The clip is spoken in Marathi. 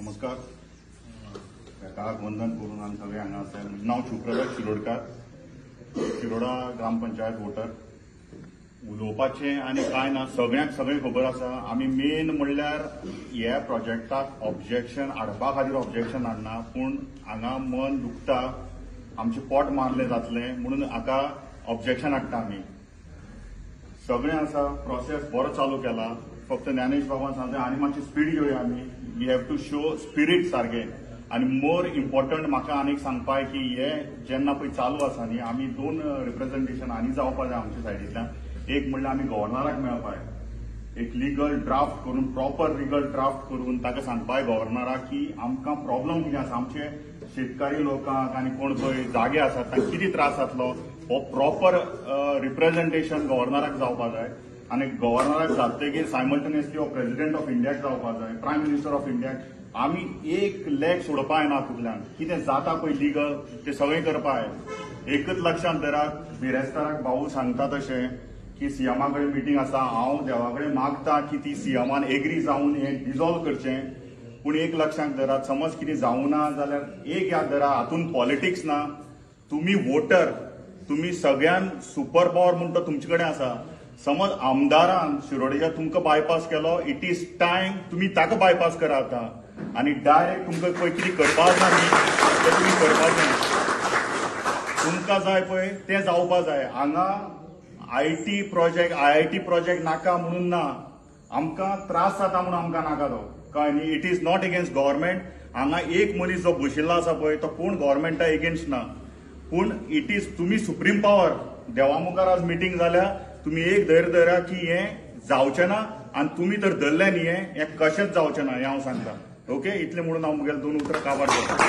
नमस्कार. काळाक वंदन करून आमी सगळे हांगा आसा. म्हजें नांव शिवप्रकाश शिरोडकार, शिरोडा ग्रामपंचायत वोटर. उलोवपाचें आनी कांय ना, सगळ्यांक सगळें खबर आसा. आमी मेन म्हणल्यार ह्या प्रोजेक्टाक ऑब्जेक्शन हाडपा खातीर ऑब्जेक्शन हाडना, पूण हांगा मन दुखता, आमचें पोट मारलें जातलें म्हणून हाका ऑब्जेक्शन हाडटा आमी. सगळें आसा, प्रोसेस बरो चालू केला. फक्त ज्ञानेश बाबान सांगलें आनी मातशी स्पीड घेवया आमी. We have to show spirit सारकें. आनी मोर इम्पॉर्टंट म्हाका आनीक सांगपाक की हे जेन्ना पळय चालू आसा न्ही, आमी दोन रिप्रेझेंटेशन आनी जावपा जाय आमच्या सायडींतल्यान. एक म्हणल्यार आमी गव्हर्नराक मेळपाक, एक लिगल ड्राफ्ट करून, प्रॉपर लिगल ड्राफ्ट करून ताका सांगपाक गव्हर्नराक की आमकां प्रॉब्लम कितें आसा, आमचे शेतकारी लोकांक आनी कोण पळय जागे आसात तांकां कितें त्रास जातलो, हो प्रॉपर रिप्रेझेंटेशन गव्हर्नराक जावपा जाय. आनी गव्हर्नराक जातकीर सायमल्टेनियसली हो प्रेसिडेंट ऑफ इंडियाक जावपा जाय, प्रायम मिनिस्टर ऑफ इंडियाक. आमी एक लेग सोडपा येना हातूंतल्यान. कितें जाता पळय लिगल तें सगळें करपा जाय. एकच लक्षांत धरात, बिरेस्ताराक भाऊ सांगता तशें की सीएमा कडेन मिटींग आसा. हांव देवा कडेन मागता की ती सीएमान एग्री जावन हें डिजॉल्व करचें. पूण एक लक्षांत धरात, समज कितें जावं ना जाल्यार एक याद धरा, हातूंत पॉलिटिक्स ना. तुमी वोटर, तुमी सगळ्यान सुपर पॉवर म्हणटा तुमचे कडेन आसा. समज आमदारान शिरोडेच्या तुमकां बायपास केलो, इट इज टायम तुमी ताका बायपास करा आतां. आनी डायरेक्ट तुमकां पळय कितें करपाक ना न्ही तें तुमी करपाचें. तुमकां जाय पळय तें जावपा जाय. हांगा आयआयटी प्रोजेक्ट नाका म्हणून ना, आमकां त्रास जाता म्हणून आमकां नाका तो, कळ्ळें न्ही. It is not against government. हांगा एक मनीस जो बशिल्लो आसा पळय तो कोण गव्हर्नमेंटा एगेन्स्ट ना. पूण इट इज तुमी सुप्रीम पॉवर. देवा मुखार आज मिटींग जाल्या, तुमी एक धैर्य धरा की हें जावचें ना. आनी तुमी तर धरलें न्ही हें कशेंच जावचें ना, हें हांव सांगता. ओके, इतलें म्हणून हांव मुगेलें 2 उतरां काबार करतां.